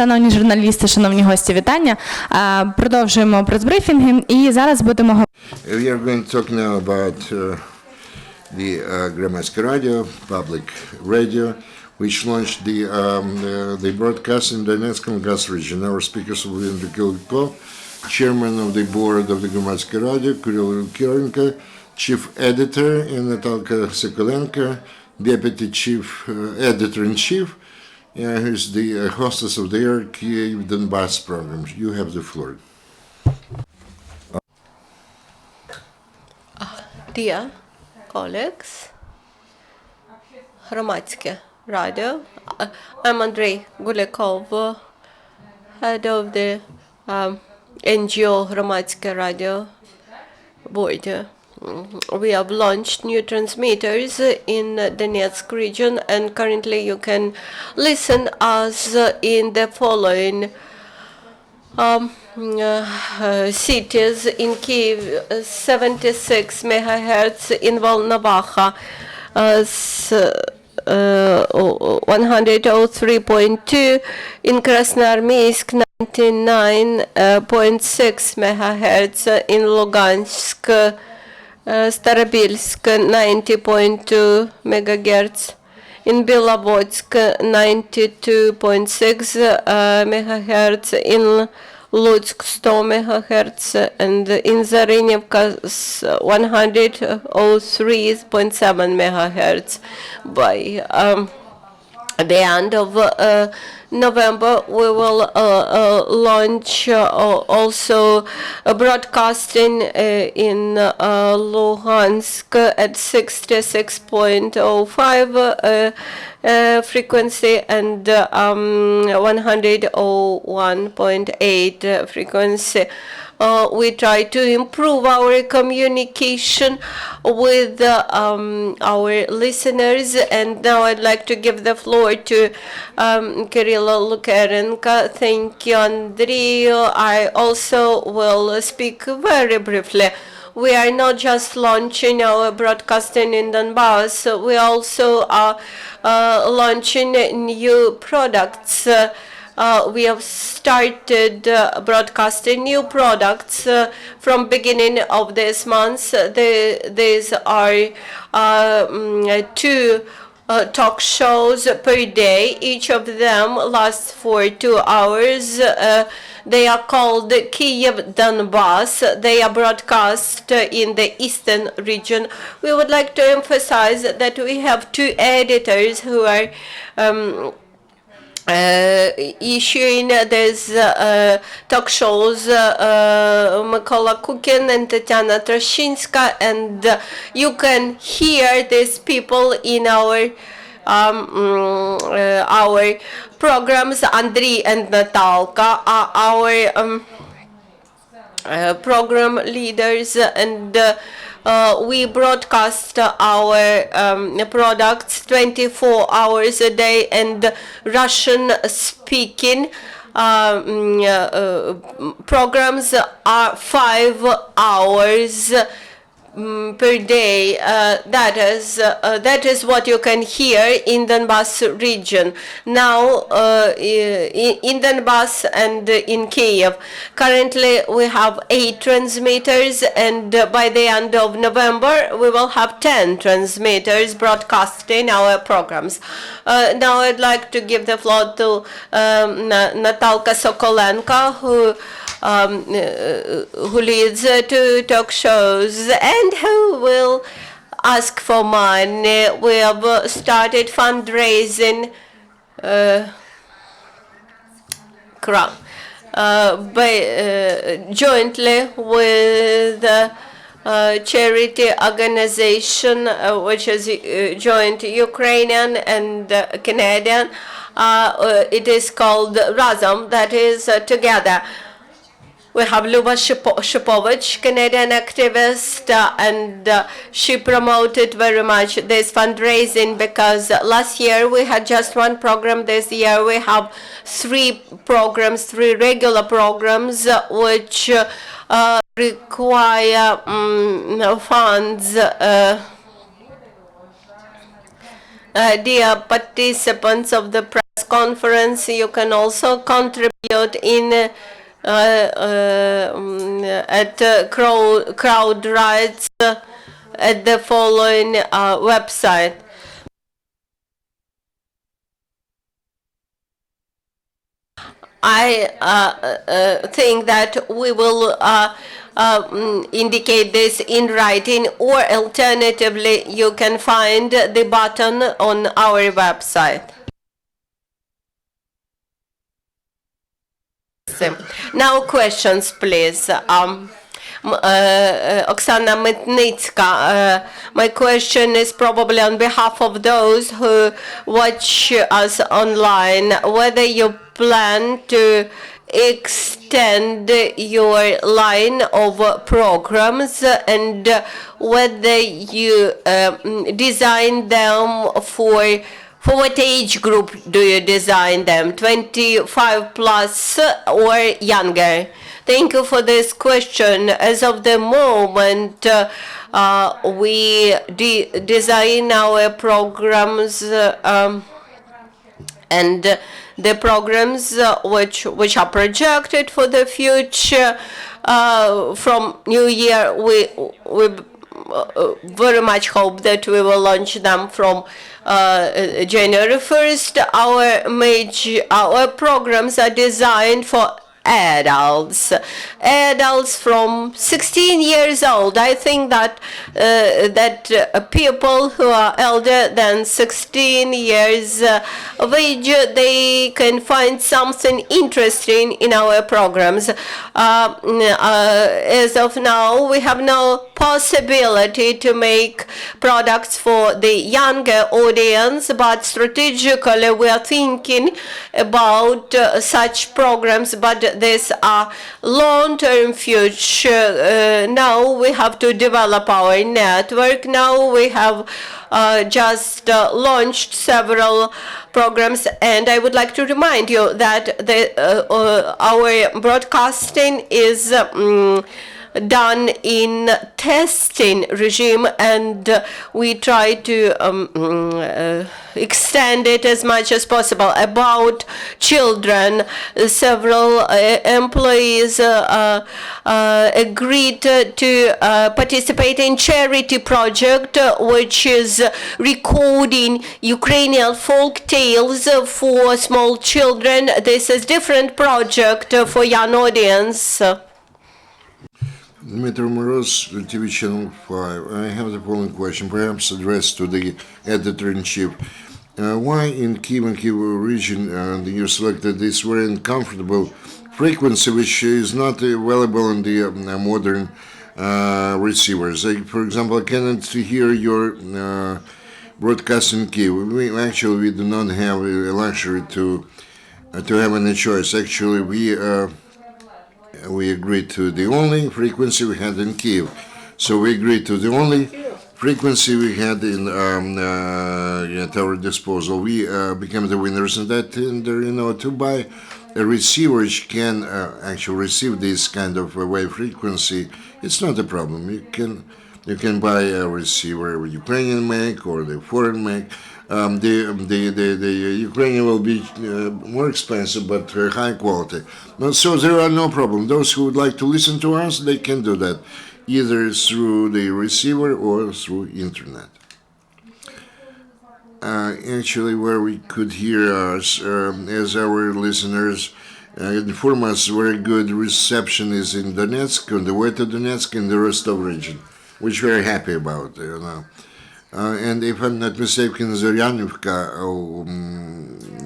Шановні журналісти, шановні гості, вітання. Продовжуємо прес-брифінги і зараз будемо We are going to talk now about the Hromadske Radio, public radio, which launched the broadcast in Donetsk and Luhansk region. Our speakers will be Andriy Kulikov, chairman of the board of the Hromadske Radio, Kyrylo Lukerenko, chief editor, and Natalka Sokolenko, deputy chief editor-in-chief, who's the hostess of their Kyiv-Donbas program. You have the floor. Dear colleagues, Hromadske Radio. I'm Andriy Kulikov, head of the NGO Hromadske Radio board. We have launched new transmitters in Donetsk region, and currently you can listen us in the following cities: in Kyiv, 76 megahertz; in Volnovakha, 103.2; in Krasnoarmeysk, 99.6 megahertz; in Lugansk, Starobilsk, 90.2 megahertz; in Belovodsk, 92.6 megahertz; in Lutsk, 100 megahertz; and in Zarinivka, 103.7 megahertz. By the end of November, we will launch also broadcasting in Luhansk at 66.05 frequency and 101.8 frequency. We try to improve our communication with our listeners, and now I'd like to give the floor to Kyrylo Lukerenko. Thank you, Andriy. I also will speak very briefly. We are not just launching our broadcasting in Donbas, we also are launching new products. We have started broadcasting new products from beginning of this month. These are two talk shows per day. Each of them lasts for 2 hours. They are called Kyiv-Donbas. They are broadcast in the eastern region. We would like to emphasize that we have two editors who are issuing these talk shows, Mykola Kukin and Tatiana Trashinska, and you can hear these people in our programs. Andriy and Natalka are our program leaders, and we broadcast our products 24 hours a day, and Russian speaking programs are 5 hours per day. That is what you can hear in Donbas region. Now in Donbas and in Kyiv, currently we have 8 transmitters, and by the end of November we will have 10 transmitters broadcasting our programs. Now I'd like to give the floor to Natalka Sokolenko, who leads 2 talk shows and who will ask for money. We have started fundraising jointly with charity organization, which is joint Ukrainian and Canadian. It is called Razom, that is together. We have Luba Shipovich, Canadian activist, and she promoted very much this fundraising because last year we had just 1 program. This year we have 3 programs, 3 regular programs, which require funds. Dear participants of the press conference. You can also contribute in at crowd rights at the following website. I think that we will indicate this in writing, or alternatively you can find the button on our website. Now questions, please. Oksana Mitnitska, my question is probably on behalf of those who watch us online, whether you plan to extend your line of programs and whether you design them for what age group do you design them, 25 plus or younger? Thank you for this question. As of the moment, we design our programs and the programs which are projected for the future. From New Year, we very much hope that we will launch them from January 1st. Our programs are designed for adults from 16 years old. I think that people who are elder than 16 years of age, they can find something interesting in our programs. As of now, we have no possibility to make products for the younger audience, but strategically we are thinking about such programs, but these are long-term future. Now we have to develop our network. Now we have just launched several programs, and I would like to remind you that our broadcasting is done in testing regime, and we try to extend it as much as possible. About children, several employees agreed to participate in charity project which is recording Ukrainian folk tales for small children. This is different project for young audience. Dmitry Moroz, TV Channel 5. I have the following question, perhaps addressed to the editor-in-chief. Why in Kyiv and Kyiv region you selected this very uncomfortable frequency which is not available on the modern receivers? Like, for example, I cannot hear your broadcast in Kyiv. We do not have a luxury to have any choice. Actually, we agreed to the only frequency we had in Kyiv. So we agreed to the only frequency we had at our disposal. We became the winners in that. And to buy a receiver which can actually receive this kind of wave frequency, it's not a problem. You can buy a receiver Ukrainian make or the foreign make. The Ukrainian will be more expensive, but high quality. So there are no problem. Those who would like to listen to us, they can do that, either through the receiver or through internet. Actually, where we could hear us, as our listeners inform us, very good reception is in Donetsk, on the way to Donetsk, in the Rostov region, which we're happy about, and if I'm not mistaken, Zoryanivka,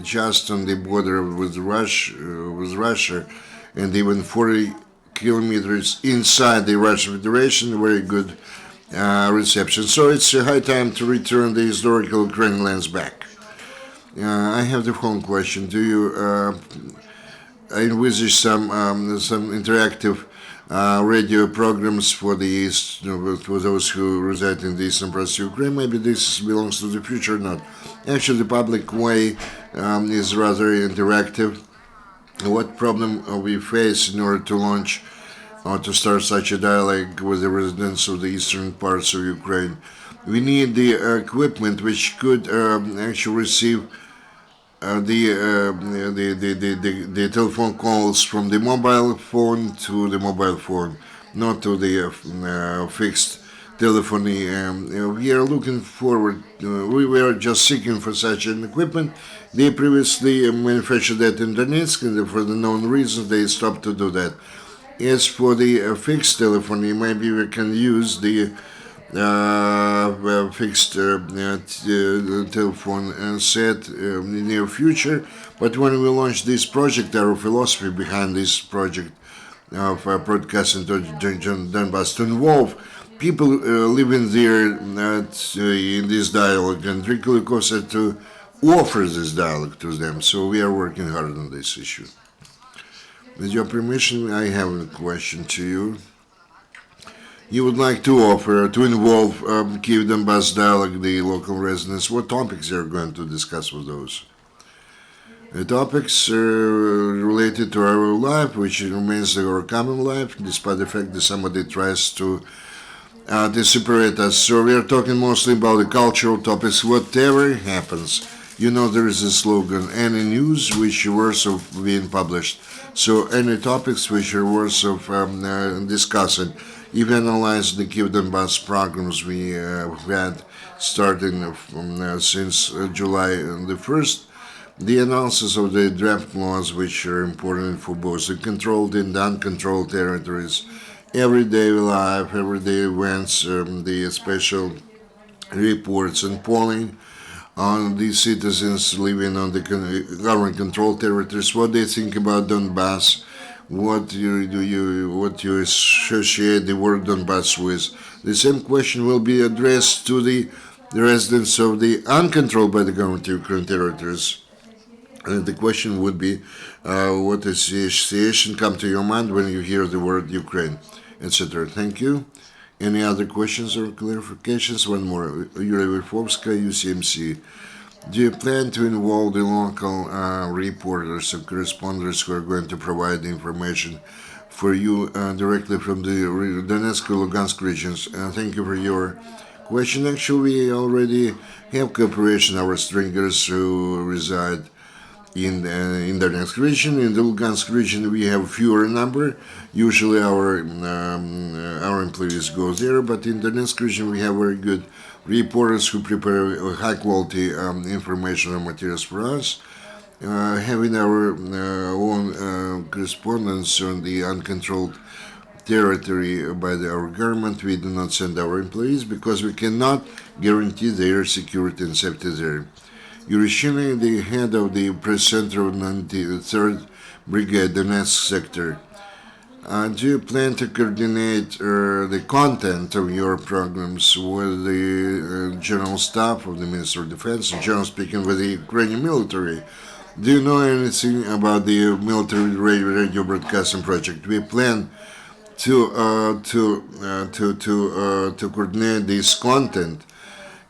just on the border with Russia, and even 40 kilometers inside the Russian Federation, very good reception. So it's a high time to return the historical Ukrainian lands back. I have the following question: do you envisage some interactive radio programs for for those who reside in the eastern parts of Ukraine? Maybe this belongs to the future, not. Actually, the public way is rather interactive. What problem we face in order to launch or to start such a dialogue with the residents of the eastern parts of Ukraine? We need the equipment which could actually receive the telephone calls from the mobile phone to the mobile phone, not to the fixed telephony. We are looking forward. We were just seeking for such an equipment. They previously manufactured that in Donetsk, and for the known reasons, they stopped to do that. As for the fixed telephony, maybe we can use the fixed telephone set in the near future. But when we launch this project, our philosophy behind this project of broadcasting to Donbas to involve people living there in this dialogue, and Andriy Kulikov said to offer this dialogue to them. So we are working hard on this issue. With your permission, I have a question to you. You would like to offer, to involve Kyiv-Donbas dialogue, the local residents. What topics are you going to discuss with those? The topics related to our life, which remains our common life, despite the fact that somebody tries to separate us. So we are talking mostly about the cultural topics, whatever happens. You know, there is a slogan, any news which are worth of being published. So any topics which are worth of discussing. If you analyze the Kyiv-Donbas programs we had starting since July the 1st, the analysis of the draft laws which are important for both the controlled and uncontrolled territories, everyday life, everyday events, the special reports and polling on the citizens living on the government-controlled territories, what they think about Donbas, what you associate the word Donbas with. The same question will be addressed to the residents of the uncontrolled by the government Ukraine territories. And the question would be, what association come to your mind when you hear the word Ukraine, etc. Thank you. Any other questions or clarifications? One more. Yulia Verfovska, UCMC. Do you plan to involve the local reporters and correspondents who are going to provide the information for you directly from the Donetsk and Luhansk regions? Thank you for your question. Actually, we already have cooperation. Our stringers who reside in the Donetsk region. In the Lugansk region, we have fewer number. Usually, our employees go there, but in the Donetsk region, we have very good reporters who prepare high quality information and materials for us. Having our own correspondence on the uncontrolled territory by our government, we do not send our employees because we cannot guarantee their security and safety there. Yuryshina, the head of the press center of 93rd Brigade, Donetsk sector. Do you plan to coordinate the content of your programs with the General Staff of the Ministry of Defense, and generally speaking with the Ukrainian military? Do you know anything about the military radio broadcasting project? We plan to coordinate this content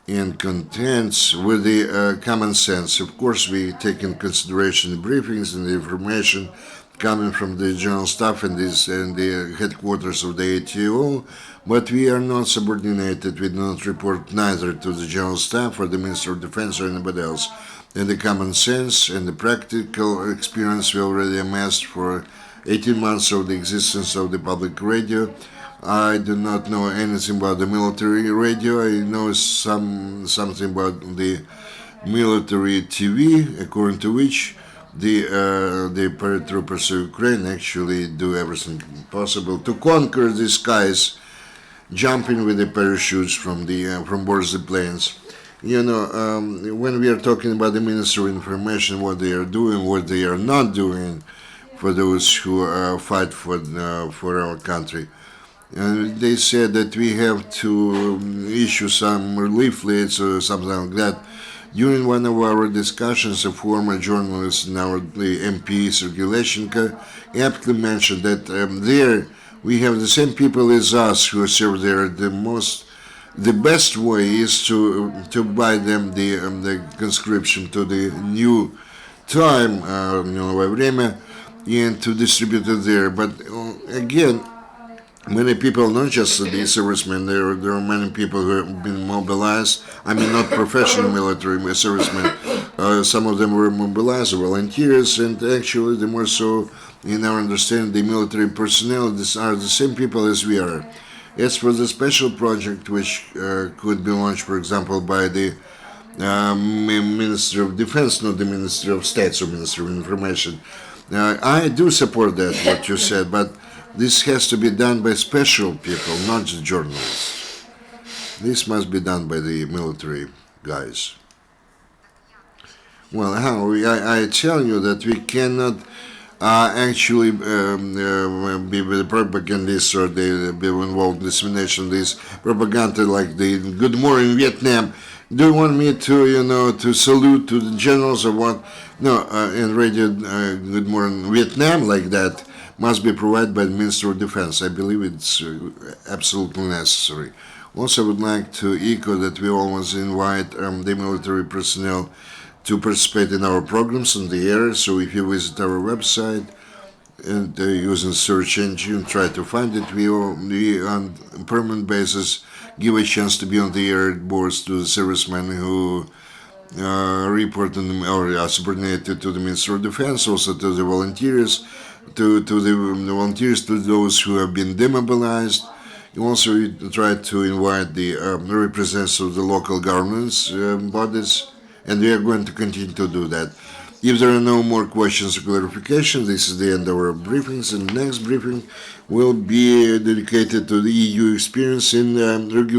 and contents with the common sense. Of course, we take in consideration the briefings and the information coming from the General Staff and the headquarters of the ATO, but we are not subordinated. We do not report neither to the General Staff or the Minister of Defense or anybody else. And the common sense and the practical experience we already amassed for 18 months of the existence of the public radio. I do not know anything about the military radio. I know something about the military TV, according to which the paratroopers of Ukraine actually do everything possible to conquer the skies, jumping with the parachutes from board the planes. You know, when we are talking about the Ministry of Information, what they are doing, what they are not doing, for those who fight for our country. They said that we have to issue some leaflets or something like that. During one of our discussions, a former journalist and our MP, Sergei Leshchenko, aptly mentioned that there we have the same people as us who serve there. The best way is to buy them the conscription to the new time, новое время, and to distribute it there. But again, many people, not just the servicemen, there are many people who have been mobilized. I mean, not professional military servicemen, some of them were mobilized, volunteers, and actually the more so, in our understanding, the military personnel, these are the same people as we are. As for the special project, which could be launched, for example, by the Ministry of Defense, not the Ministry of State or Ministry of Information, I do support that, what you said, but this has to be done by special people, not just journalists. This must be done by the military guys. Well, how? I tell you that we cannot actually be the propagandists or they be involved in dissemination of this propaganda like the Good Morning Vietnam. Do you want me to, to salute to the generals or what? No, in radio Good Morning Vietnam like that must be provided by the Minister of Defense. I believe it's absolutely necessary. Also, I would like to echo that we always invite the military personnel to participate in our programs on the air. So if you visit our website and using search engine, try to find it, we on a permanent basis give a chance to be on the air boards to the servicemen who report or are subordinated to the Minister of Defense, also to the volunteers, to those who have been demobilized. Also, we try to invite the representatives of the local governments bodies, and we are going to continue to do that. If there are no more questions or clarifications, this is the end of our briefings, and the next briefing will be dedicated to the EU experience in regulation